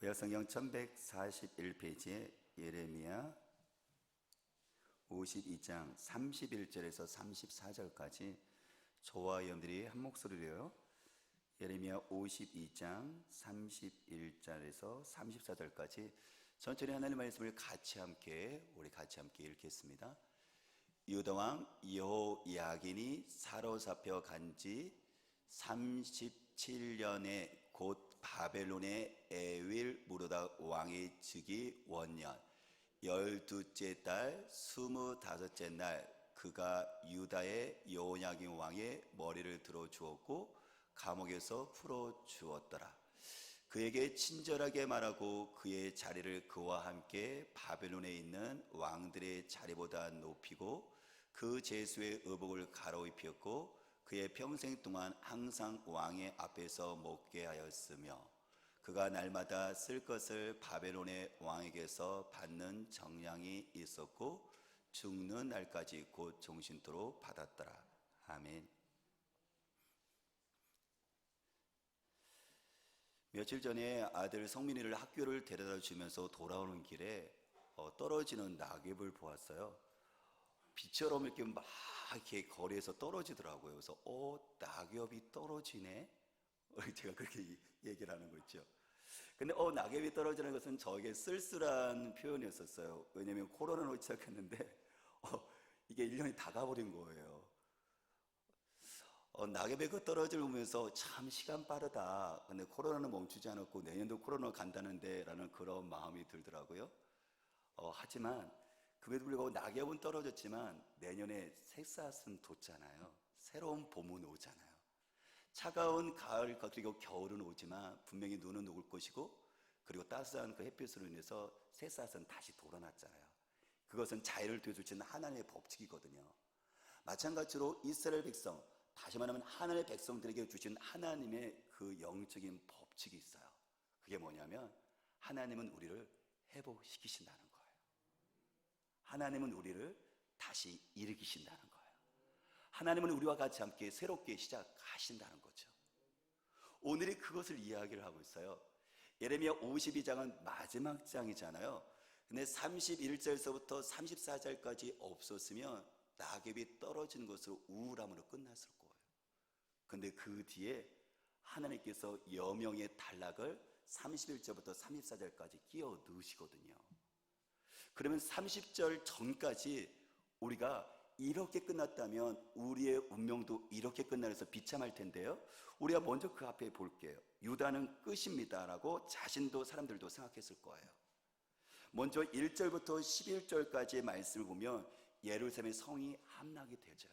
구약성경 1141페이지에 예레미야 52장 31절에서 34절까지 저와 여러분들이 한 목소리로요. 예레미야 52장 31절에서 34절까지 천천히 하나님의 말씀을 우리 같이 함께 읽겠습니다. 유다 왕 여호야긴이 사로잡혀 간지 37년에 곧 바벨론의 에윌 무로다 왕의 즉위 원년 12째 달 25째 날 그가 유다의 여호야긴 왕의 머리를 들어 주었고 감옥에서 풀어 주었더라. 그에게 친절하게 말하고 그의 자리를 그와 함께 바벨론에 있는 왕들의 자리보다 높이고 그 제수의 의복을 갈아입혔고 그의 평생 동안 항상 왕의 앞에서 먹게 하였으며 그가 날마다 쓸 것을 바벨론의 왕에게서 받는 정량이 있었고 죽는 날까지 곧 종신토록 받았더라. 아멘. 며칠 전에 아들 성민이를 학교를 데려다 주면서 돌아오는 길에 떨어지는 낙엽을 보았어요. 비처럼 이렇게 막 이렇게 거리에서 떨어지더라고요. 그래서 낙엽이 떨어지네? 제가 그렇게 얘기를 하는 거 있죠. 근데 낙엽이 떨어지는 것은 저에게 쓸쓸한 표현이었었어요. 왜냐면 코로나로 시작했는데 이게 1년이 다 가버린 거예요. 낙엽이 그 떨어지를 보면서 참 시간 빠르다. 근데 코로나는 멈추지 않았고 내년도 코로나 간다는데 라는 그런 마음이 들더라고요. 하지만 그에도 불구하고 낙엽은 떨어졌지만 내년에 새싹은 돋잖아요. 새로운 봄은 오잖아요. 차가운 가을 그리고 겨울은 오지만 분명히 눈은 올 것이고 그리고 따스한 그 햇빛으로 인해서 새싹은 다시 돋아났잖아요. 그것은 자유를 되찾는 하나님의 법칙이거든요. 마찬가지로 이스라엘 백성, 다시 말하면 하나님의 백성들에게 주신 하나님의 그 영적인 법칙이 있어요. 그게 뭐냐면 하나님은 우리를 회복시키신다는 거예요. 하나님은 우리를 다시 일으키신다는 거예요. 하나님은 우리와 같이 함께 새롭게 시작하신다는 거죠. 오늘이 그것을 이야기를 하고 있어요. 예레미야 52장은 마지막 장이잖아요. 근데 31절서부터 34절까지 없었으면 낙엽이 떨어지는 것으로 우울함으로 끝났을 거예요. 근데 그 뒤에 하나님께서 여명의 단락을 31절부터 34절까지 끼워 넣으시거든요. 그러면 30절 전까지 우리가 이렇게 끝났다면 우리의 운명도 이렇게 끝나서 비참할 텐데요. 우리가 먼저 그 앞에 볼게요. 유다는 끝입니다 라고 자신도 사람들도 생각했을 거예요. 먼저 1절부터 11절까지의 말씀을 보면 예루살렘의 성이 함락이 되죠.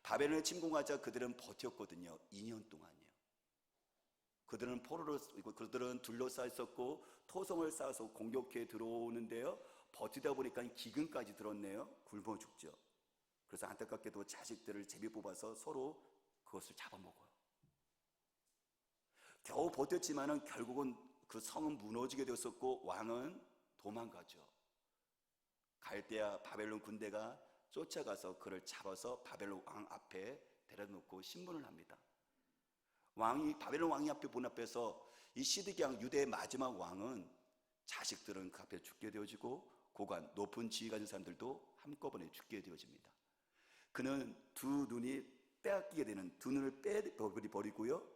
바벨론에 침공하자 그들은 버텼거든요. 2년 동안요. 그들은 그들은 둘러싸여 있었고 토성을 쌓아서 공격해 들어오는데요. 버티다 보니까 기근까지 들었네요. 굶어 죽죠. 그래서 안타깝게도 자식들을 제비 뽑아서 서로 그것을 잡아먹어요. 겨우 버텼지만은 결국은 그 성은 무너지게 되었었고 왕은 도망가죠. 갈대아 바벨론 군대가 쫓아가서 그를 잡아서 바벨론 왕 앞에 데려다 놓고 신문을 합니다. 바벨론 왕이 앞에 문 앞에서 이 시드기야 유대의 마지막 왕은 자식들은 그 앞에 죽게 되어지고 고관, 높은 지위 가진 사람들도 한꺼번에 죽게 되어집니다. 그는 두 눈이 빼앗기게 되는 두 눈을 빼버리고요.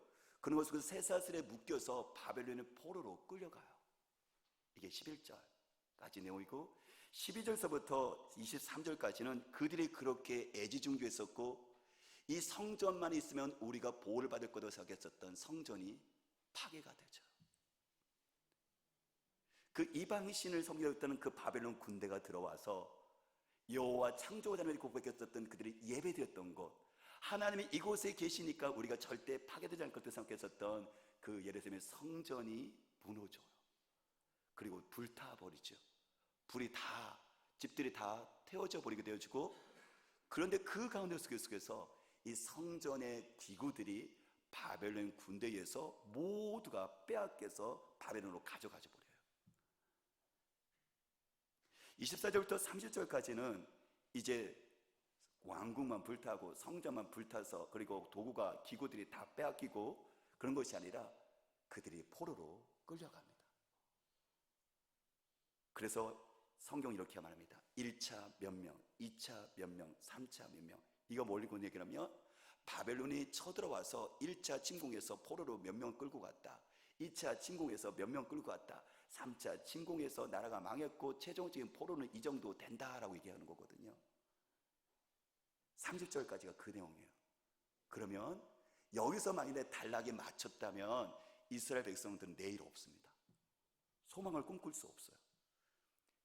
그런 것으로 쇠사슬에 묶여서 바벨론의 포로로 끌려가요. 이게 11절까지 내용이고 12절서부터 23절까지는 그들이 그렇게 애지중지했었고 이 성전만 있으면 우리가 보호를 받을 거라고 생각했었던 성전이 파괴가 되죠. 그 이방신을 섬기었던 그 바벨론 군대가 들어와서 여호와 창조자를 고백했었던 그들이 예배드렸던 곳, 하나님이 이곳에 계시니까 우리가 절대 파괴되지 않을 것을 생각했었던 그 예루살렘의 성전이 무너져요. 그리고 불타버리죠. 집들이 다 태워져 버리게 되어지고, 그런데 그 가운데 속에서 이 성전의 기구들이 바벨론 군대에서 모두가 빼앗겨서 바벨론으로 가져가져 버려요. 24절부터 30절까지는 이제 왕궁만 불타고 성전만 불타서 그리고 도구가 기구들이 다 빼앗기고 그런 것이 아니라 그들이 포로로 끌려갑니다. 그래서 성경 이렇게 말합니다. 1차 몇 명, 2차 몇 명, 3차 몇 명. 이거 뭘로 얘기하면 바벨론이 쳐들어와서 1차 침공에서 포로로 몇 명 끌고 갔다. 2차 침공에서 몇 명 끌고 갔다. 3차 침공에서 나라가 망했고 최종적인 포로는 이 정도 된다라고 얘기하는 거거든요. 30절까지가 그 내용이에요. 그러면 여기서 만일에 단락에 맞췄다면 이스라엘 백성들은 내일 없습니다. 소망을 꿈꿀 수 없어요.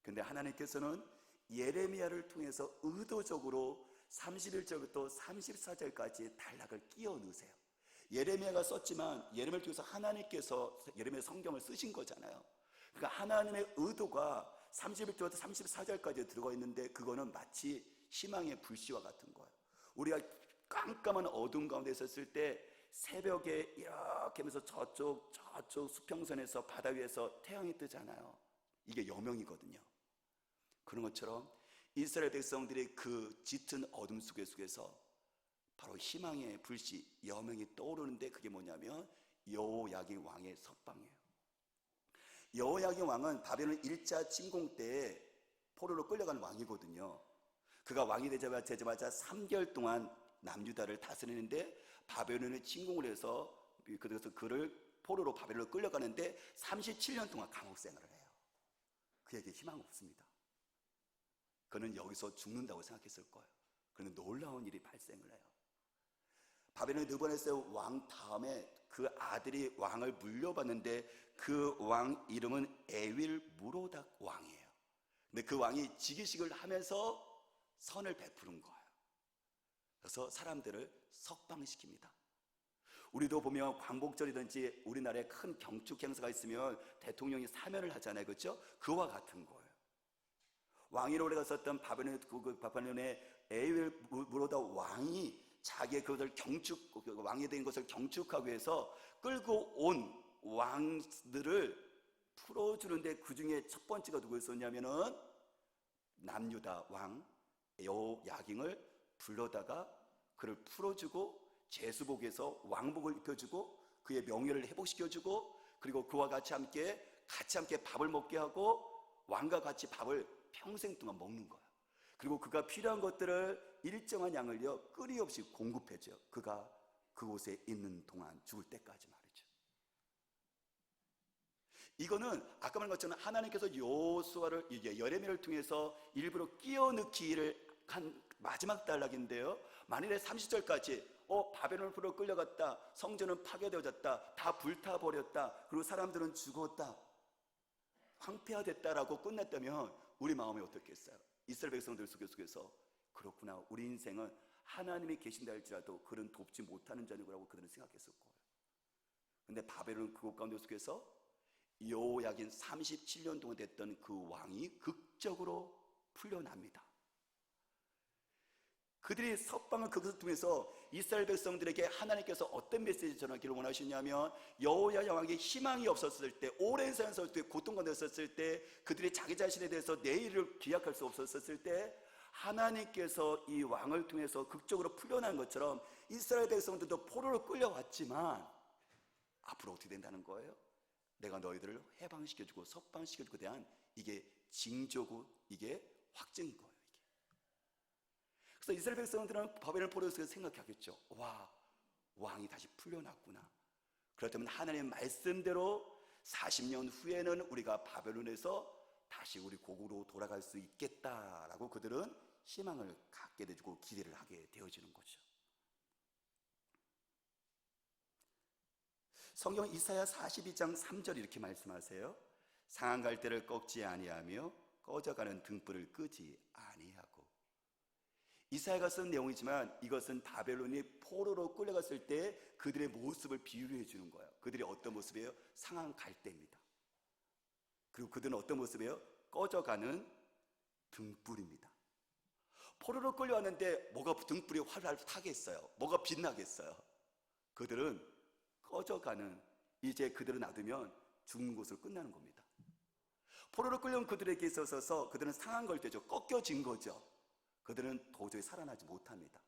근데 하나님께서는 예레미야를 통해서 의도적으로 31절부터 34절까지 단락을 끼워 넣으세요. 예레미야가 썼지만 예레미야를 통해서 하나님께서 예레미야 성경을 쓰신 거잖아요. 그러니까 하나님의 의도가 31절부터 34절까지 들어가 있는데 그거는 마치 희망의 불씨와 같은 거예요. 우리가 깜깜한 어둠 가운데 있었을 때 새벽에 이렇게 하면서 저쪽 수평선에서 바다 위에서 태양이 뜨잖아요. 이게 여명이거든요. 그런 것처럼 이스라엘 백성들의 그 짙은 어둠 속에서 바로 희망의 불씨, 여명이 떠오르는데 그게 뭐냐면 여호야긴 왕의 석방이에요. 여호야긴 왕은 바벨론 1차 침공 때 포로로 끌려간 왕이거든요. 그가 왕이 되자마자 3개월 동안 남유다를 다스리는데 바벨론에 침공을 해서 그래서 그를 포로로 바벨론으로 끌려가는데 37년 동안 감옥 생활을 해요. 그에게 희망 없습니다. 그는 여기서 죽는다고 생각했을 거예요. 그는 놀라운 일이 발생을 해요. 바벨론 느부갓네살 왕 다음에 그 아들이 왕을 물려받는데 그 왕 이름은 에윌 무로닥 왕이에요. 근데 그 왕이 즉위식을 하면서 선을 베푸는 거예요. 그래서 사람들을 석방시킵니다. 우리도 보면 광복절이든지 우리나라에 큰 경축 행사가 있으면 대통령이 사면을 하잖아요. 그렇죠? 그와 같은 거예요. 왕위로 오래 갔었던 바벨론의 에윌 무로다 왕이 자기의 그것을 왕이 된 것을 경축하기 위해서 끌고 온 왕들을 풀어주는데 그 중에 첫 번째가 누구였었냐면은 남유다 왕 여호야긴을 불러다가 그를 풀어주고 제수복에서 왕복을 입혀주고 그의 명예를 회복시켜주고 그리고 그와 같이 함께 밥을 먹게 하고 왕과 같이 밥을 평생 동안 먹는 거예요. 그리고 그가 필요한 것들을 일정한 양을요 끊임없이 공급해줘요. 그가 그곳에 있는 동안 죽을 때까지 말이죠. 이거는 아까 말한 것처럼 하나님께서 여호수아를 예레미야를 통해서 일부러 끼워 넣기를 한 마지막 단락인데요. 만일에 30절까지 바벨론으로 끌려갔다, 성전은 파괴되어졌다, 다 불타버렸다, 그리고 사람들은 죽었다, 황폐화됐다라고 끝냈다면 우리 마음이 어떻겠어요? 이스라엘 백성들 속에서 그렇구나, 우리 인생은 하나님이 계신다 할지라도 그는 돕지 못하는 자녀라고 그들은 생각했을 거예요. 근데 바벨론 그곳 가운데 속에서 여호야긴 37년 동안 됐던 그 왕이 극적으로 풀려납니다. 그들이 석방을 그것을 통해서 이스라엘 백성들에게 하나님께서 어떤 메시지를 전하기를 원하시냐면 여호야긴 왕에게 희망이 없었을 때, 오랜 세월 있을 때, 고통 가운데 있었을 때, 그들이 자기 자신에 대해서 내일을 기약할 수 없었을 때 하나님께서 이 왕을 통해서 극적으로 풀려난 것처럼 이스라엘 백성들도 포로로 끌려왔지만 앞으로 어떻게 된다는 거예요? 내가 너희들을 해방시켜주고 석방시켜주고 대한 이게 징조고 이게 확증인 거예요. 그래서 이스라엘 백성들은 바벨론 포로에 대해서 생각하겠죠. 와, 왕이 다시 풀려났구나. 그렇다면 하나님의 말씀대로 40년 후에는 우리가 바벨론에서 다시 우리 고국으로 돌아갈 수 있겠다라고 그들은 희망을 갖게 되고 기대를 하게 되어지는 거죠. 성경 이사야 42장 3절 이렇게 말씀하세요. 상한 갈대를 꺾지 아니하며 꺼져가는 등불을 끄지 아니하고. 이사야가 쓴 내용이지만 이것은 바벨론이 포로로 끌려갔을 때 그들의 모습을 비유해 주는 거예요. 그들이 어떤 모습이에요? 상한 갈대입니다. 그리고 그들은 어떤 모습이에요? 꺼져가는 등불입니다. 포로로 끌려왔는데 뭐가 등불이 활활 타겠어요? 뭐가 빛나겠어요? 그들은 꺼져가는, 이제 그들을 놔두면 죽는 곳으로 끝나는 겁니다. 포로로 끌려온 그들에게 있어서 그들은 상한 갈대죠. 꺾여진 거죠. 그들은 도저히 살아나지 못합니다.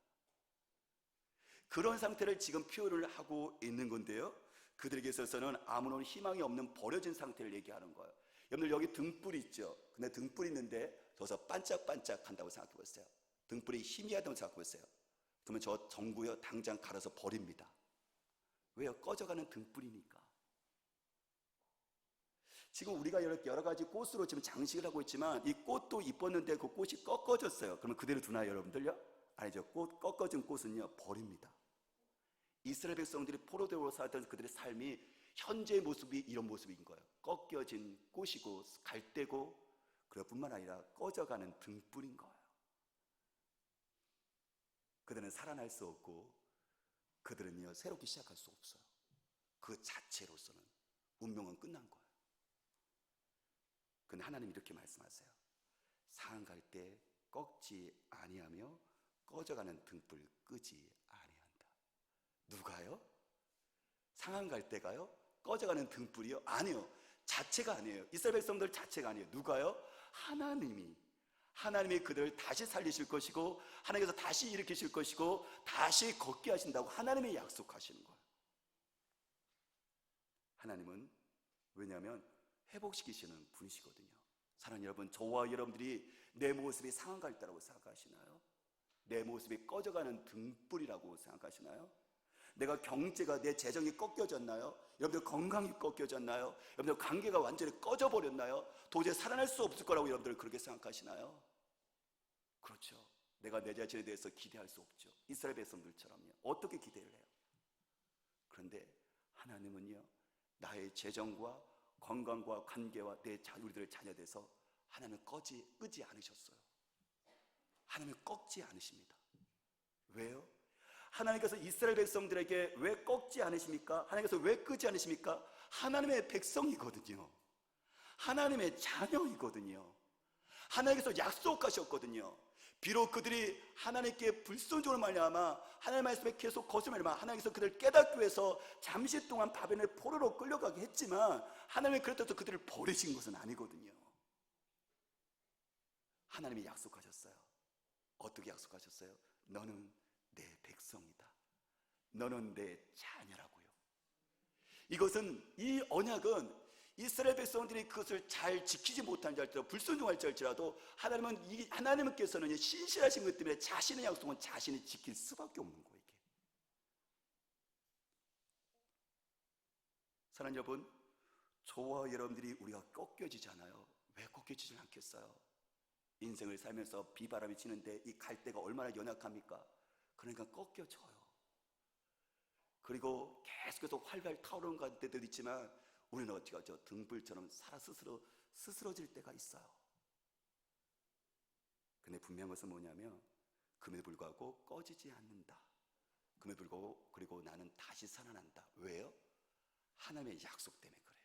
그런 상태를 지금 표현을 하고 있는 건데요. 그들에게 있어서는 아무런 희망이 없는 버려진 상태를 얘기하는 거예요. 여러분들 여기 등불이 있죠. 근데 등불이 있는데 저기서 반짝반짝 한다고 생각해 보세요. 등불이 희미하다고 생각해 보세요. 그러면 저 전구요 당장 갈아서 버립니다. 왜요? 꺼져가는 등불이니까. 지금 우리가 이렇게 여러 가지 꽃으로 지금 장식을 하고 있지만 이 꽃도 이뻤는데 그 꽃이 꺾어졌어요. 그러면 그대로 두나요, 여러분들요? 아니죠. 꺾어진 꽃은요 버립니다. 이스라엘 백성들이 포로되어 살던 그들의 삶이 현재의 모습이 이런 모습인 거예요. 꺾여진 꽃이고 갈대고 그럴 뿐만 아니라 꺼져가는 등불인 거예요. 그들은 살아날 수 없고 그들은요 새롭게 시작할 수 없어요. 그 자체로서는 운명은 끝난 거예요. 근데 하나님 이렇게 말씀하세요. 상한 갈대 꺾지 아니하며 꺼져가는 등불 끄지 아니한다. 누가요? 상한 갈대가요? 꺼져가는 등불이요? 아니요. 자체가 아니에요. 이스라엘 백성들 자체가 아니에요. 누가요? 하나님이 그들을 다시 살리실 것이고 하나님께서 다시 일으키실 것이고 다시 걷게 하신다고 하나님이 약속하시는 거예요. 하나님은 왜냐하면 회복시키시는 분이시거든요. 사랑하는 여러분, 저와 여러분들이 내 모습이 상한 갈대라고 생각하시나요? 내 모습이 꺼져가는 등불이라고 생각하시나요? 내가 경제가 내 재정이 꺾여졌나요? 여러분들 건강이 꺾여졌나요? 여러분들 관계가 완전히 꺼져버렸나요? 도저히 살아날 수 없을 거라고 여러분들 그렇게 생각하시나요? 그렇죠. 내가 내 자신에 대해서 기대할 수 없죠. 이스라엘 백성들처럼요. 어떻게 기대를 해요? 그런데 하나님은요 나의 재정과 건강과 관계와 우리들의 자녀돼서 하나님은 끄지 않으셨어요. 하나님은 꺾지 않으십니다. 왜요? 하나님께서 이스라엘 백성들에게 왜 꺾지 않으십니까? 하나님께서 왜 끄지 않으십니까? 하나님의 백성이거든요. 하나님의 자녀이거든요. 하나님께서 약속하셨거든요. 비록 그들이 하나님께 불순종을 말미암아 하나님의 말씀에 계속 거스름을 말미암아 하나님께서 그들을 깨닫기 위해서 잠시 동안 바벨론의 포로로 끌려가게 했지만 하나님이 그렇다고 그들을 버리신 것은 아니거든요. 하나님이 약속하셨어요. 어떻게 약속하셨어요? 너는 내 백성이다. 너는 내 자녀라고요. 이 언약은 이스라엘 백성들이 그것을 잘 지키지 못한지 할지라도 불순종할지 할지라도 하나님께서는 신실하신 것 때문에 자신의 약속은 자신이 지킬 수밖에 없는 거예요. 이게. 사랑하는 여러분, 저와 여러분들이 우리가 꺾여지잖아요. 왜 꺾여지지 않겠어요? 인생을 살면서 비바람이 치는데 이 갈대가 얼마나 연약합니까? 그러니까 꺾여져요. 그리고 계속해서 활발 타오르는 때도 있지만 우리는 어떻게 하죠? 등불처럼 살아 스스러질 때가 있어요. 근데 분명한 것은 뭐냐면 금에도 불구하고 꺼지지 않는다. 금에도 불구하고 그리고 나는 다시 살아난다. 왜요? 하나님의 약속 때문에 그래요.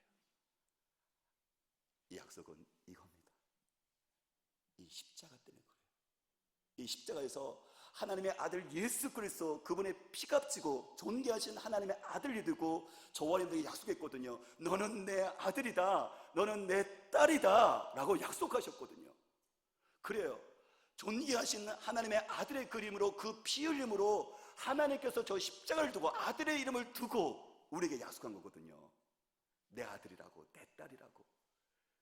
이 약속은 이겁니다. 이 십자가 때문에 그래요. 이 십자가에서 하나님의 아들 예수 그리스도 그분의 피값지고 존귀하신 하나님의 아들이 되고 저와 여러분에게 약속했거든요. 너는 내 아들이다. 너는 내 딸이다. 라고 약속하셨거든요. 그래요. 존귀하신 하나님의 아들의 그림으로 그 피 흘림으로 하나님께서 저 십자가를 두고 아들의 이름을 두고 우리에게 약속한 거거든요. 내 아들이라고 내 딸이라고.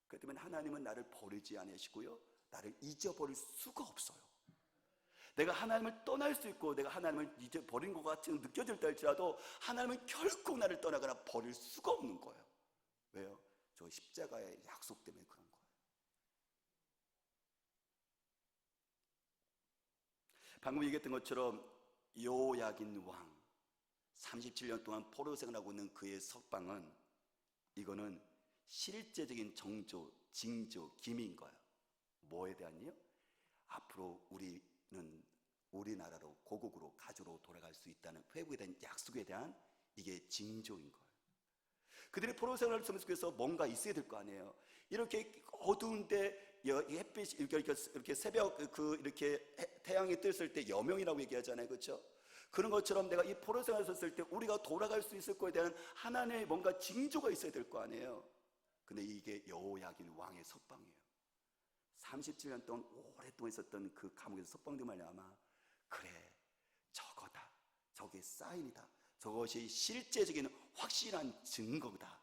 그렇기 때문에 하나님은 나를 버리지 않으시고요. 나를 잊어버릴 수가 없어요. 내가 하나님을 떠날 수 있고 내가 하나님을 잊어버린 것 같이 느껴질 때 할지라도 하나님은 결코 나를 떠나거나 버릴 수가 없는 거예요. 왜요? 저 십자가의 약속 때문에 그런 거예요. 방금 얘기했던 것처럼 요야긴 왕 37년 동안 포로 생활하고 있는 그의 석방은 이거는 실제적인 정조, 징조, 기미인 거예요. 뭐에 대한이요? 앞으로 우리는 우리나라로 고국으로 가족으로 돌아갈 수 있다는 회복에 대한 약속에 대한 이게 징조인 거예요. 그들이 포로 생활을 속에서 뭔가 있어야 될 거 아니에요. 이렇게 어두운데 햇빛이 이렇게 새벽 이렇게 태양이 뜰 때 여명이라고 얘기하잖아요, 그렇죠? 그런 것처럼 내가 이 포로 생활을 썼을 때 우리가 돌아갈 수 있을 거에 대한 하나님의 뭔가 징조가 있어야 될 거 아니에요. 근데 이게 여호야긴 왕의 석방이에요. 37년 동안 오랫동안 있었던 그 감옥에서 석방된 말이야마 그래 저거다. 저게 사인이다. 저것이 실제적인 확실한 증거다.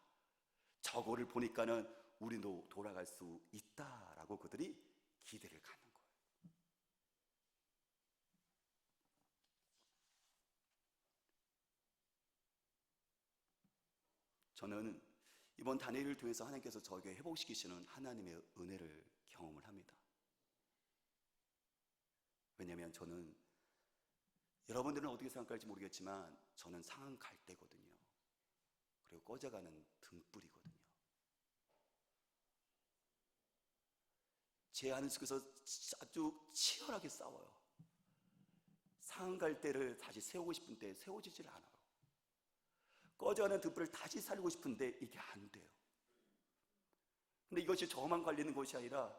저거를 보니까는 우리도 돌아갈 수 있다라고 그들이 기대를 갖는 거예요. 저는 이번 다니엘을 통해서 하나님께서 저에게 회복시키시는 하나님의 은혜를 경험을 합니다. 왜냐하면 저는, 여러분들은 어떻게 생각할지 모르겠지만 저는 상한 갈대거든요. 그리고 꺼져가는 등불이거든요. 제 안에 속에서 아주 치열하게 싸워요. 상한 갈대를 다시 세우고 싶은데 세워지질 않아요. 꺼져가는 등불을 다시 살리고 싶은데 이게 안 돼요. 근데 이것이 저만 관리는 것이 아니라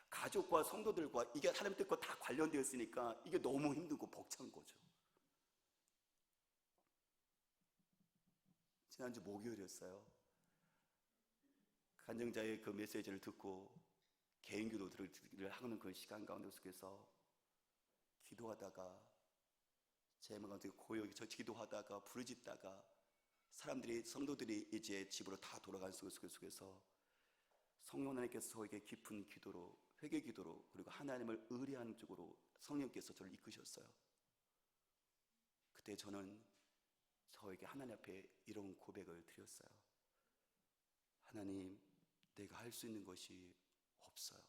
가족과 성도들과 이게 하나님 뜻과 다 관련되어 있으니까 이게 너무 힘들고 벅찬 거죠. 지난주 목요일이었어요. 간증자의 그 메시지를 듣고 개인 기도를 하는 그 시간 가운데 속에서 기도하다가 제 마음 가운데 고요 기도하다가 부르짖다가 사람들이, 성도들이 이제 집으로 다 돌아간 속에서 성령 하나님께서 저에게 깊은 기도로, 회개 기도로, 그리고 하나님을 의뢰하는 쪽으로 성령께서 저를 이끄셨어요. 그때 저는 저에게 하나님 앞에 이런 고백을 드렸어요. 하나님, 내가 할 수 있는 것이 없어요.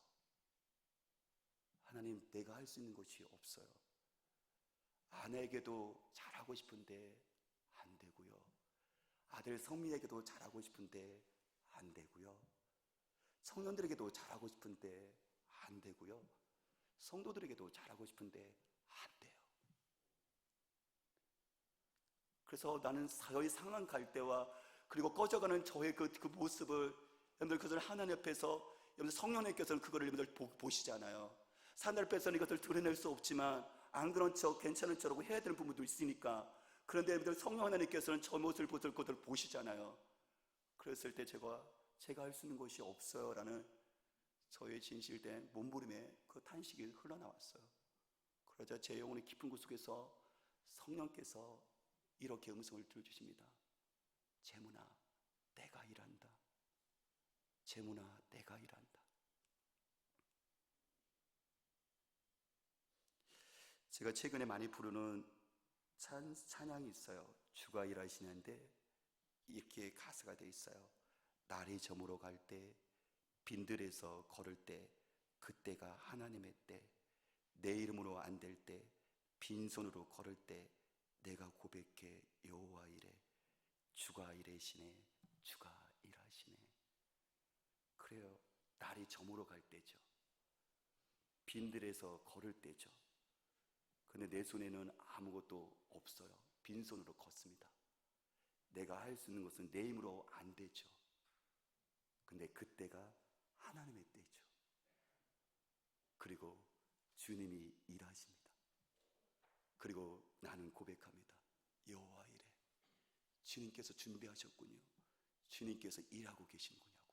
하나님, 내가 할 수 있는 것이 없어요. 아내에게도 잘하고 싶은데 안 되고요. 아들 성민에게도 잘하고 싶은데 안 되고요. 청년들에게도 잘하고 싶은데 안 되고요. 성도들에게도 잘하고 싶은데 안 돼요. 그래서 나는 저의 상한 갈대와 그리고 꺼져가는 저의 그 모습을, 여러분들 그것을 하나님 앞에서, 여러분들 성령님께서는 그거를 여러분들 보시잖아요. 사람들 앞에서는 이것을 드러낼 수 없지만 안 그런 척, 괜찮은 척하고 해야 되는 부분도 있으니까. 그런데 여러분들 성령 하나님께서는 저 모습을 그것을 보시잖아요. 그랬을 때 제가 할 수 있는 것이 없어요 라는 저의 진실된 몸부림의 그 탄식이 흘러나왔어요. 그러자 제 영혼의 깊은 곳 속에서 성령께서 이렇게 음성을 들려주십니다. 재문아, 내가 일한다. 재문아, 내가 일한다. 제가 최근에 많이 부르는 찬양이 있어요. 주가 일하시는데 이렇게 가사가 돼 있어요. 날이 저물어 갈 때, 빈들에서 걸을 때, 그때가 하나님의 때, 내 이름으로 안 될 때, 빈손으로 걸을 때 내가 고백해 여호와 이래, 주가 일하시네, 주가 일하시네. 그래요. 날이 저물어 갈 때죠. 빈들에서 걸을 때죠. 근데 내 손에는 아무것도 없어요. 빈손으로 걷습니다. 내가 할 수 있는 것은 내 힘으로 안 되죠. 근데 그때가 하나님의 때죠. 그리고 주님이 일하십니다. 그리고 나는 고백합니다. 여호와 이래, 주님께서 준비하셨군요. 주님께서 일하고 계시는구냐고요.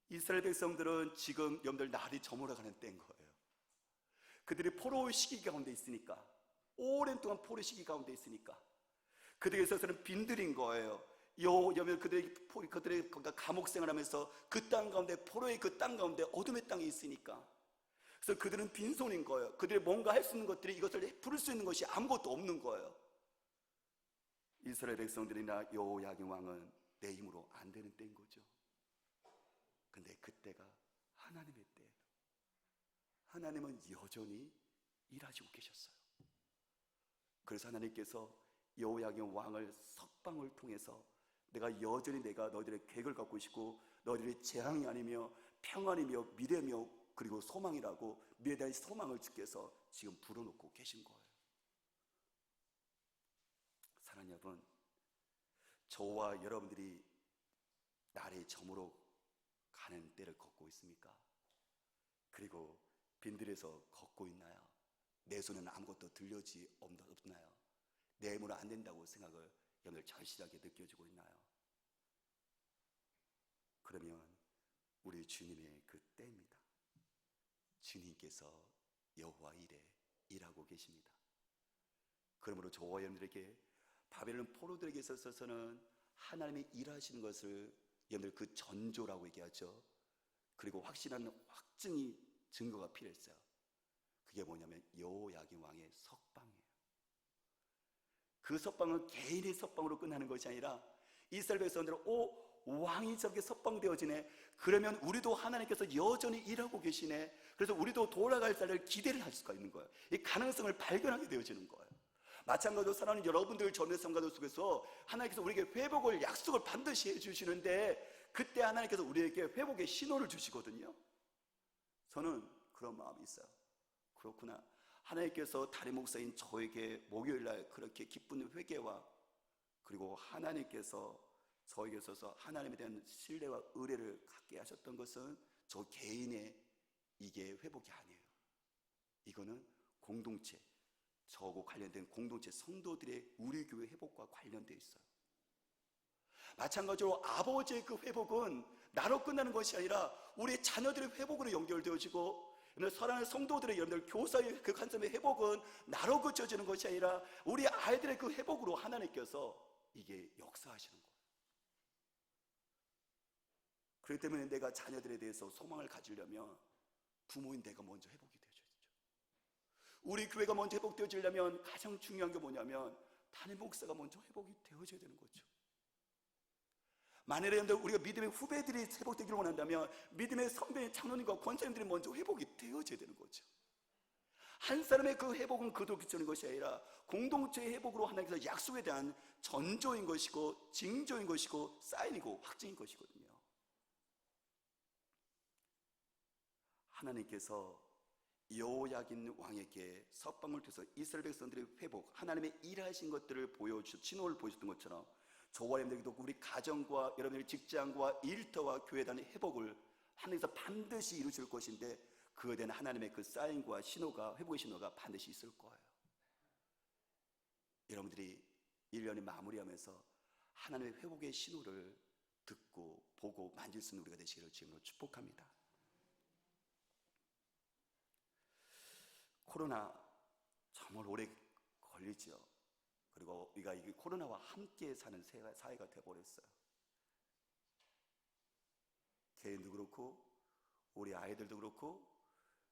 이스라엘 백성들은 지금 여러분들 날이 저물어가는 때인 거예요. 그들이 포로 시기 가운데 있으니까, 오랜 동안 포로 시기 가운데 있으니까 그들에 있어서는 빈들인 거예요. 여러분 그들의 감옥 생활하면서 그 땅 가운데, 포로의 그 땅 가운데 어둠의 땅에 있으니까, 그래서 그들은 빈손인 거예요. 그들이 뭔가 할 수 있는 것들이, 이것을 부를 수 있는 것이 아무것도 없는 거예요. 이스라엘 백성들이나 여호야긴 왕은 내 힘으로 안 되는 때인 거죠. 근데 그때가 하나님의 때예요. 하나님은 여전히 일하시고 계셨어요. 그래서 하나님께서 여호야긴 왕을 석방을 통해서 내가 너희들의 계획을 갖고 있고 너희들의 재앙이 아니며 평안이며 미래며 그리고 소망이라고, 미래에 대한 소망을 주께서 지금 불어넣고 계신 거예요. 사랑하는 여러분, 저와 여러분들이 날이 저물어 가는 때를 걷고 있습니까? 그리고 빈들에서 걷고 있나요? 내 손에는 아무것도 들려지 없나요? 내 힘으로 안 된다고 생각을 여러분들 절실하게 느껴지고 있나요? 그러면 우리 주님의 그 때입니다. 주님께서 여호와 일에 일하고 계십니다. 그러므로 저와 여러분들에게 바벨론 포로들에게 있어서는 하나님이 일하시는 것을 여러분들 그 전조라고 얘기하죠. 그리고 확실한 확증이 증거가 필요했어요. 그게 뭐냐면 여호야긴 왕의 석방이에요. 그 석방은 개인의 석방으로 끝나는 것이 아니라 이스라엘 백성들은 왕이 저렇게 석방되어지네, 그러면 우리도 하나님께서 여전히 일하고 계시네, 그래서 우리도 돌아갈 날을 기대를 할 수가 있는 거예요. 이 가능성을 발견하게 되어지는 거예요. 마찬가지로 사랑하는 여러분들 전의 삶가족 속에서 하나님께서 우리에게 회복을 약속을 반드시 해주시는데, 그때 하나님께서 우리에게 회복의 신호를 주시거든요. 저는 그런 마음이 있어요. 그렇구나, 하나님께서 담임 목사인 저에게 목요일날 그렇게 기쁜 회개와, 그리고 하나님께서 저에게 있어서 하나님에 대한 신뢰와 의뢰를 갖게 하셨던 것은 저 개인의 이게 회복이 아니에요. 이거는 공동체, 저하고 관련된 공동체 성도들의 우리 교회 회복과 관련되어 있어요. 마찬가지로 아버지의 그 회복은 나로 끝나는 것이 아니라 우리 자녀들의 회복으로 연결되어지고, 사랑하는 성도들의 여러분들 교사의 그 관점의 회복은 나로 그쳐지는 것이 아니라 우리 아이들의 그 회복으로 하나님께서 이게 역사하시는 거예요. 그렇기 때문에 내가 자녀들에 대해서 소망을 가지려면 부모인 내가 먼저 회복이 되어야죠. 우리 교회가 먼저 회복되어지려면 가장 중요한 게 뭐냐면 담임 목사가 먼저 회복이 되어져야 되는 거죠. 만일에 우리가 믿음의 후배들이 회복되기를 원한다면 믿음의 선배인 장로님과 권사님들이 먼저 회복이 되어져야 되는 거죠. 한 사람의 그 회복은 그도 그치는 것이 아니라 공동체의 회복으로 하나님께서 약속에 대한 전조인 것이고 징조인 것이고 사인이고 확증인 것이거든요. 하나님께서 여호야긴 왕에게 석방을 통해서 이스라엘 백성들의 회복, 하나님의 일하신 것들을 신호를 보여줬던 것처럼 저와 여러분들에게도 우리 가정과 여러분들의 직장과 일터와 교회단의 회복을 하나님께서 반드시 이루실 것인데, 그에 대한 하나님의 그 사인과 신호가, 회복의 신호가 반드시 있을 거예요. 여러분들이 1년이 마무리하면서 하나님의 회복의 신호를 듣고 보고 만질 수 있는 우리가 되시기를 주님으로 축복합니다. 코로나 정말 오래 걸리죠. 그리고 우리가 이 코로나와 함께 사는 사회가 되어버렸어요. 개인도 그렇고 우리 아이들도 그렇고,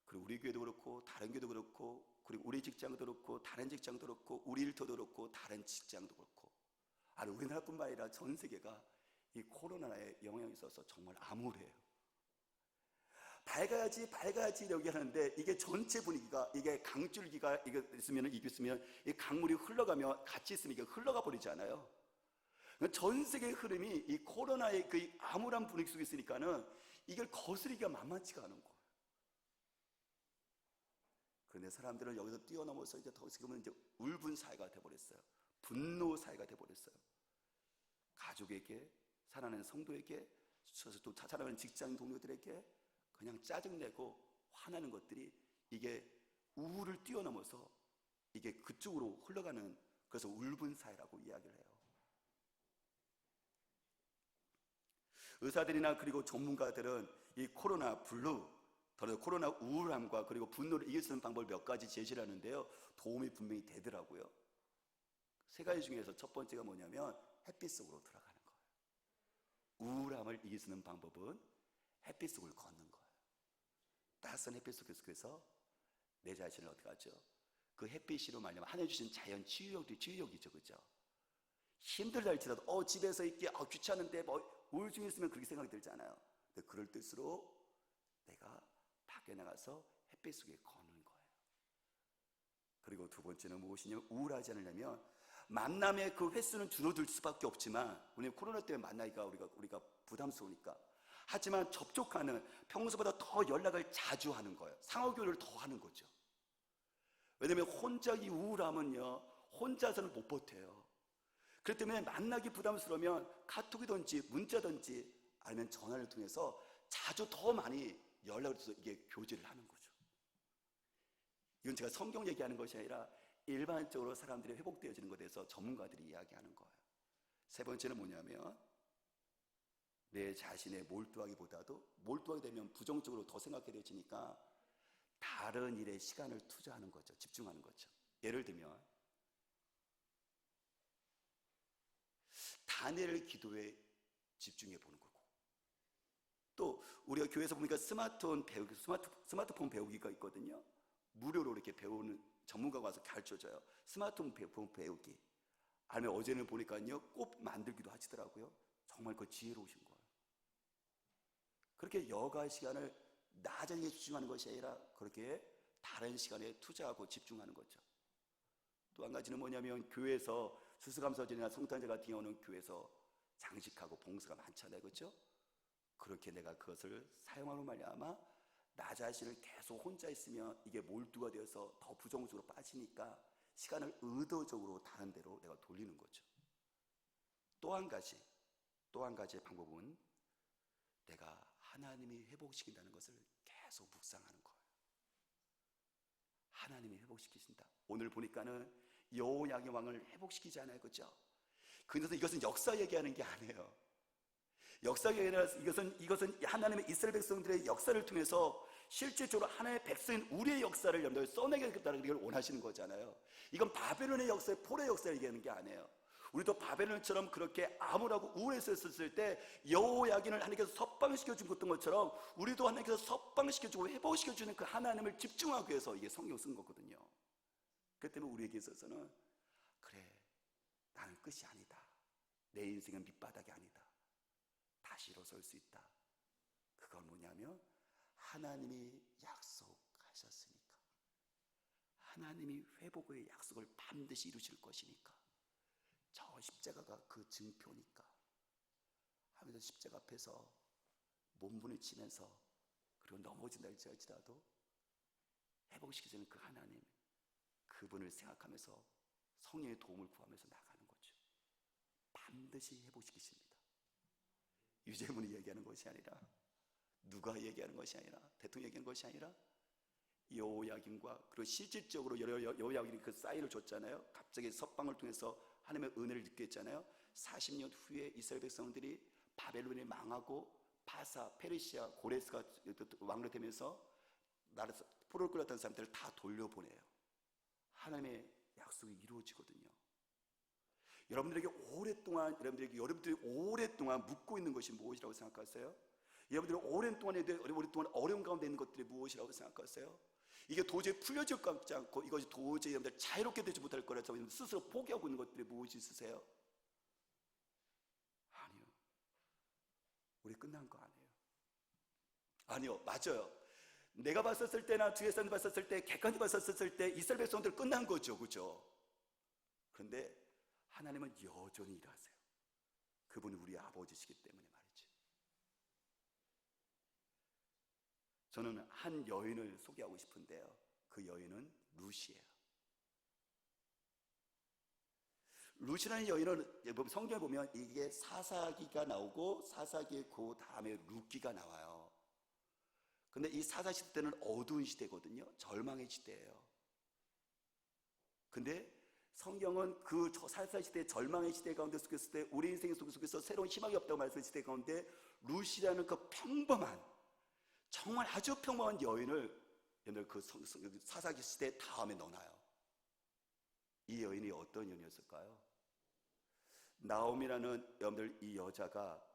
그리고 우리 교회도 그렇고 다른 교회도 그렇고, 그리고 우리 직장도 그렇고 다른 직장도 그렇고, 우리 일터도 그렇고 다른 직장도 그렇고, 아니 우리나라뿐만 아니라 전 세계가 이 코로나의 영향이 있어서 정말 암울해요. 밝아야지 여기 하는데, 이게 전체 분위기가, 이게 강줄기가 이게 있으면 이 강물이 흘러가며 같이 있으면 이게 흘러가 버리지 않아요. 전 세계의 흐름이 이 코로나의 그 암울한 분위기 속에 있으니까는 이걸 거스르기가 만만치가 않은 거예요. 그런데 사람들은 여기서 뛰어넘어서 이제 더 지금은 이제 울분 사회가 돼버렸어요. 분노 사회가 돼버렸어요. 가족에게, 사랑하는 성도에게, 또 사랑하는 직장 동료들에게 그냥 짜증내고 화나는 것들이 이게 우울을 뛰어넘어서 이게 그쪽으로 흘러가는, 그래서 울분 사회라고 이야기를 해요. 의사들이나 그리고 전문가들은 이 코로나 블루, 코로나 우울함과 그리고 분노를 이길 수 있는 방법을 몇 가지 제시를 하는데요, 도움이 분명히 되더라고요. 세 가지 중에서 첫 번째가 뭐냐면 햇빛 속으로 들어가는 거예요. 우울함을 이길 수 있는 방법은 햇빛 속을 걷는 거예요. 따스한 햇빛 속에서 내 자신을 어떻게 하죠? 그 햇빛으로 말하면 하나님 주신 자연 치유력이죠, 그죠? 힘들다 할지라도 집에서 있기 귀찮은데 우울증이 있으면 그렇게 생각이 들잖아요. 근데 그럴 때일수록 내가 밖에 나가서 햇빛 속에 걷는 거예요. 그리고 두 번째는 무엇이냐면, 우울하지 않으려면 만남의 그 횟수는 줄어들 수밖에 없지만, 우리 코로나 때문에 만나기가 우리가 부담스러우니까, 하지만 접촉하는, 평소보다 더 연락을 자주 하는 거예요. 상호교류를 더 하는 거죠. 왜냐면 혼자 이 우울함은요, 혼자서는 못 버텨요. 그렇기 때문에 만나기 부담스러우면 카톡이든지 문자든지 아니면 전화를 통해서 자주 더 많이 연락을 해서 이게 교제를 하는 거죠. 이건 제가 성경 얘기하는 것이 아니라 일반적으로 사람들이 회복되어지는 것에 대해서 전문가들이 이야기하는 거예요. 세 번째는 뭐냐면, 내 자신에 몰두하게 되면 부정적으로 더 생각하게 되어지니까 다른 일에 시간을 투자하는 거죠. 집중하는 거죠. 예를 들면 다니엘 기도에 집중해 보는 거고, 또 우리가 교회에서 보니까 스마트폰 배우기가 있거든요. 무료로 이렇게 배우는 전문가가 와서 가르쳐줘요. 스마트폰 배우기. 아니면 어제는 보니까요, 꽃 만들기도 하시더라고요. 정말 그 지혜로우신 거예요. 그렇게 여가 시간을 나자에게 집중하는 것이 아니라 그렇게 다른 시간에 투자하고 집중하는 거죠. 또 한 가지는 뭐냐면, 교회에서 수수감사절이나 성탄절 같은 경우는 교회에서 장식하고 봉사가 많잖아요, 그렇죠? 그렇게 내가 그것을 사용하는 말미암아 나 자신을 계속 혼자 있으면 이게 몰두가 되어서 더 부정적으로 빠지니까 시간을 의도적으로 다른 데로 내가 돌리는 거죠. 또 한 가지의 방법은 내가 하나님이 회복시킨다는 것을 계속 묵상하는 거예요. 하나님이 회복시키신다. 오늘 보니까는 여호야긴 왕을 회복시키잖아요, 그렇죠? 그래서 이것은 역사 얘기하는 게 아니에요. 역사 얘기가 아니라 이것은 하나님의 이스라엘 백성들의 역사를 통해서 실질적으로 하나님의 백성인 우리의 역사를 여러분들 써내겠다는 걸 원하시는 거잖아요. 이건 바벨론의 역사, 폴의 역사를 얘기하는 게 아니에요. 우리도 바벨론처럼 그렇게 암울하고 우울해서 있었을 때 여호야긴을 하나님께서 석방시켜준 것처럼 우리도 하나님께서 석방시켜주고 회복시켜주는 그 하나님을 집중하기 위해서 이게 성경 쓴 거거든요. 그 때문에 우리에게 있어서는 그래, 나는 끝이 아니다. 내 인생은 밑바닥이 아니다. 다시 일어설 수 있다. 그건 뭐냐면 하나님이 약속하셨으니까, 하나님이 회복의 약속을 반드시 이루실 것이니까, 저 십자가가 그 증표니까 하면서 십자가 앞에서 몸부림을 치면서 그리고 넘어진다 할지라도 회복시키시는 그 하나님, 그분을 생각하면서 성령의 도움을 구하면서 나가는 거죠. 반드시 회복시키십니다. 유재문이 얘기하는 것이 아니라, 누가 얘기하는 것이 아니라, 대통령이 얘기하는 것이 아니라 여호야긴과, 그리고 실질적으로 여호야긴이 그 사인을 줬잖아요. 갑자기 석방을 통해서 하나님의 은혜를 느끼게 했잖아요. 40년 후에 이스라엘 백성들이 바벨론이 망하고 바사, 페르시아, 고레스가 왕으로 되면서 나라에서 포로를 끌었던 사람들을 다 돌려보내요. 하나님의 약속이 이루어지거든요. 여러분들이 오랫동안 묻고 있는 것이 무엇이라고 생각하세요? 여러분들이 오랫동안 어려운 가운데 있는 것들이 무엇이라고 생각하세요? 이게 도저히 풀려질 것 같지 않고 이것이 도저히 여러분들 자유롭게 되지 못할 거라서 스스로 포기하고 있는 것들이 무엇이 있으세요? 아니요. 우리 끝난 거 아니에요. 아니요, 맞아요. 내가 봤었을 때나 주위의 사람들 봤었을 때, 객관이 봤었을 때 이스라엘 백성들 끝난 거죠, 그죠? 그런데 하나님은 여전히 일하세요. 그분이 우리 아버지시기 때문에 말이죠. 저는 한 여인을 소개하고 싶은데요, 그 여인은 룻이에요. 룻이라는 여인은 성경에 보면 이게 사사기가 나오고 사사기의 그 다음에 룻기가 나와요. 근데 이 사사 시대 때는 어두운 시대거든요. 절망의 시대예요. 근데 성경은 그 사사 시대, 절망의 시대 가운데 속했을 때 우리 인생 속에서 새로운 희망이 없다고 말씀하는 시대 가운데 룻이라는 그 평범한, 정말 아주 평범한 여인을 그 사사기 시대 다음에 넣어놔요. 이 여인이 어떤 여인이었을까요? 나옴이라는 여러분들 이 여자가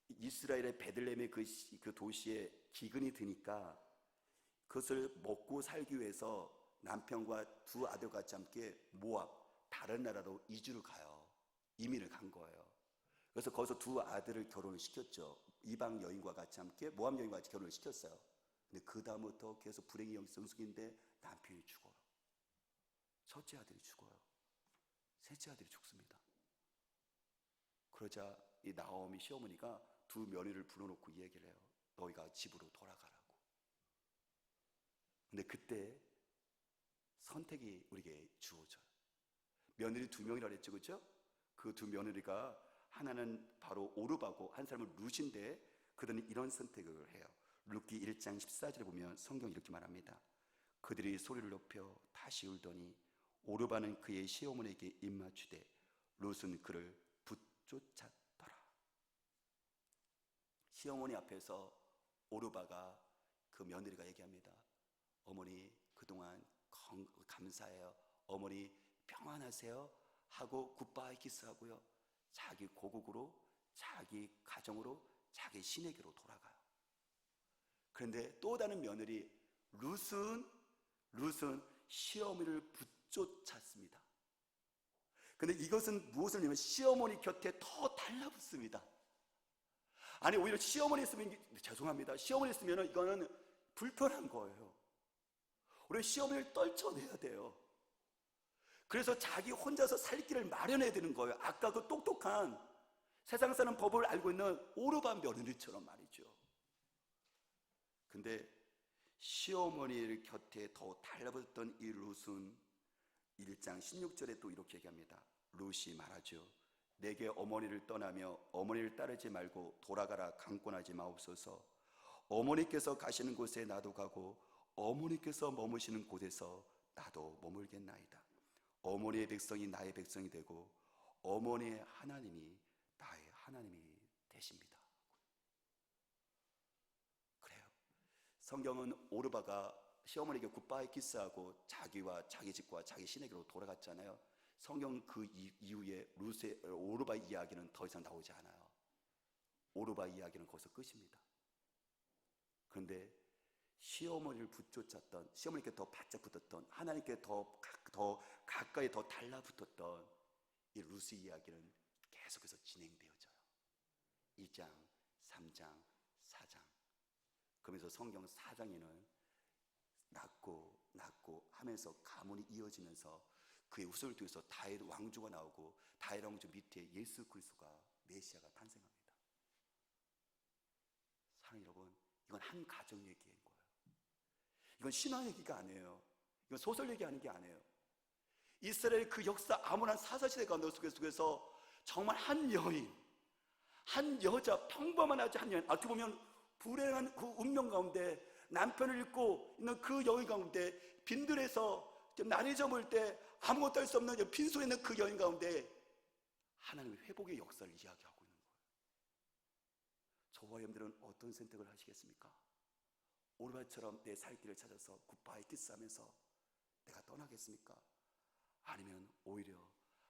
이스라엘의 베들레헴의 그 도시에 기근이 드니까 그것을 먹고 살기 위해서 남편과 두 아들과 같이 함께 모압, 다른 나라로 이주를 가요. 이민을 간 거예요. 그래서 거기서 두 아들을 결혼을 시켰죠. 이방 여인과 같이 함께, 모압 여인과 같이 결혼을 시켰어요. 근데 그 다음부터 계속 불행이 영성숙인데 남편이 죽어요. 첫째 아들이 죽어요. 셋째 아들이 죽습니다. 그러자 이 나오미 시어머니가 두 며느리를 불러놓고 이 얘기를 해요. 너희가 집으로 돌아가라고. 근데 그때 선택이 우리에게 주어져요. 며느리 두 명이라 그랬죠, 그렇죠? 그 두 며느리가 하나는 바로 오르바고 한 사람은 룻인데 그들은 이런 선택을 해요. 룻기 1장 14절에 보면 성경이 이렇게 말합니다. 그들이 소리를 높여 다시 울더니 오르바는 그의 시어머니에게 입맞추되 룻은 그를 붙쫓았더라. 시어머니 앞에서 오르바가, 그 며느리가 얘기합니다. 어머니 그동안 감사해요. 어머니 평안하세요 하고 굿바이 키스하고요, 자기 고국으로, 자기 가정으로, 자기 시내기로 돌아가요. 그런데 또 다른 며느리 룻은 시어머니를 붙쫓았습니다. 그런데 이것은 무엇을 의미하면 시어머니 곁에 더 달라붙습니다. 아니 오히려 시어머니 있으면 죄송합니다. 시어머니 있으면 이거는 불편한 거예요. 우리 시어머니를 떨쳐내야 돼요. 그래서 자기 혼자서 살 길을 마련해야 되는 거예요. 아까 그 똑똑한 세상 사는 법을 알고 있는 오르반 며느리처럼 말이죠. 근데 시어머니 곁에 더 달라붙었던 이 룻은 1장 16절에 또 이렇게 얘기합니다. 룻이 말하죠. 내게 어머니를 떠나며 어머니를 따르지 말고 돌아가라 강권하지 마옵소서. 어머니께서 가시는 곳에 나도 가고 어머니께서 머무시는 곳에서 나도 머물겠나이다. 어머니의 백성이 나의 백성이 되고 어머니의 하나님이 나의 하나님이 되십니다. 그래요. 성경은 오르바가 시어머니에게 굿바이 키스하고 자기와 자기 집과 자기 시내기로 돌아갔잖아요. 성경 그 이후에 룻의 오르바 이야기는 더 이상 나오지 않아요. 오르바 이야기는 거기서 끝입니다. 그런데 시어머니를 붙쫓았던, 시어머니께 더 바짝 붙었던, 하나님께 더 가까이 더 달라붙었던 이 룻의 이야기는 계속해서 진행되어져요. 2장, 3장, 4장. 그러면서 성경 4장에는 낳고 하면서 가문이 이어지면서 그의 후손을 통해서 다윗 왕조가 나오고 다윗 왕조 밑에 예수 그리스도가 메시아가 탄생합니다. 사랑하는 여러분, 이건 한 가정 얘기인 거예요. 이건 신화 얘기가 아니에요. 이건 소설 얘기하는 게 아니에요. 이스라엘 그 역사 암울한 사사시대 가운데 속에서 정말 한 여인, 한 여자, 평범한 아주 한 여인, 어떻게 보면 불행한 그 운명 가운데 남편을 잃고 있는 그 여인 가운데 빈들에서 날이 저물 때 아무것도 할 수 없는 빈소에 있는 그 여인 가운데 하나님의 회복의 역사를 이야기하고 있는 거예요. 저와 여러분들은 어떤 선택을 하시겠습니까? 오르바처럼 내 살 길을 찾아서 굿바이 키스하면서 내가 떠나겠습니까? 아니면 오히려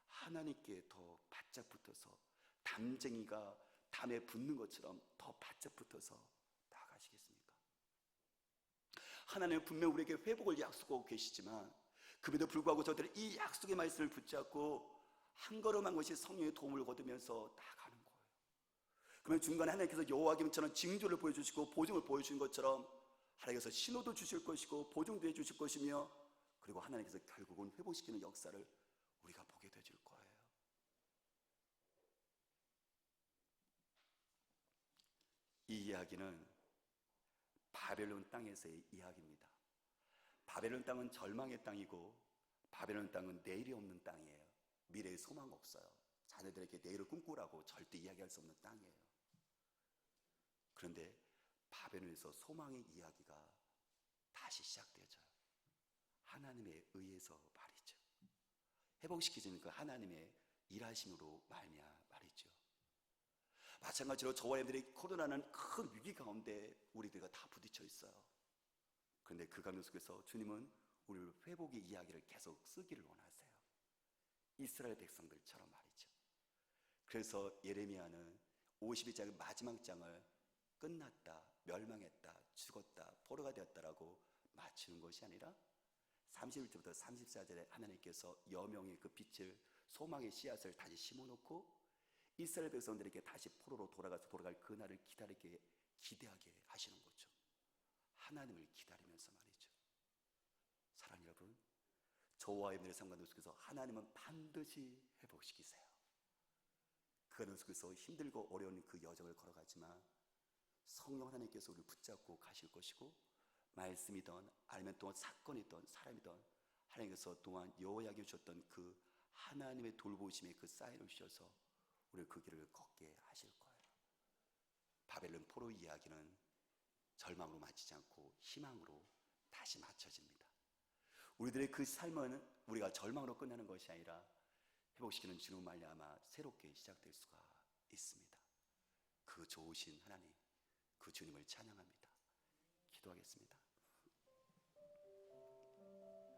하나님께 더 바짝 붙어서 담쟁이가 담에 붙는 것처럼 더 바짝 붙어서 나아가시겠습니까? 하나님은 분명 우리에게 회복을 약속하고 계시지만 그럼에도 불구하고 저들은 이 약속의 말씀을 붙잡고 한 걸음 한 것이 성령의 도움을 거두면서 나아가는 거예요. 그러면 중간에 하나님께서 여호와김처럼 징조를 보여주시고 보증을 보여주신 것처럼 하나님께서 신호도 주실 것이고 보증도 해주실 것이며 그리고 하나님께서 결국은 회복시키는 역사를 우리가 보게 되질 거예요. 이 이야기는 바벨론 땅에서의 이야기입니다. 바벨론 땅은 절망의 땅이고 바벨론 땅은 내일이 없는 땅이에요. 미래에 소망 없어요. 자녀들에게 내일을 꿈꾸라고 절대 이야기할 수 없는 땅이에요. 그런데 바벨론에서 소망의 이야기가 다시 시작되어져요. 하나님에 의해서 말이죠. 회복시키시는 그 하나님의 일하심으로 말이죠. 마찬가지로 저와 여러분들이 코로나는 큰 위기 가운데 우리들과 다 부딪혀 있어요. 그런데 그 가운데 속에서 주님은 우리를 회복의 이야기를 계속 쓰기를 원하세요. 이스라엘 백성들처럼 말이죠. 그래서 예레미야는 52장 마지막 장을 끝났다, 멸망했다, 죽었다, 포로가 되었다라고 마치는 것이 아니라 31절부터 34절에 하나님께서 여명의 그 빛을 소망의 씨앗을 다시 심어놓고 이스라엘 백성들에게 다시 포로로 돌아갈 그날을 기대하게 하시는 거죠. 하나님을 기다리면서 말이죠. 사랑하는 여러분, 저와 여러분의 삶 가운데 속에서 하나님은 반드시 회복시키세요. 그 가운데 속에서 힘들고 어려운 그 여정을 걸어가지만 성령 하나님께서 우리를 붙잡고 가실 것이고 말씀이든 아니면 또 사건이든 사람이든 하나님께서 또한 여호야기해 주셨던 그 하나님의 돌보심의 그 사인을 주셔서 우리를 그 길을 걷게 하실 거예요. 바벨론 포로 이야기는 절망으로 마치지 않고 희망으로 다시 맞춰집니다. 우리들의 그 삶은 우리가 절망으로 끝나는 것이 아니라 회복시키는 주님 말미암아 새롭게 시작될 수가 있습니다. 그 좋으신 하나님, 그 주님을 찬양합니다. 기도하겠습니다.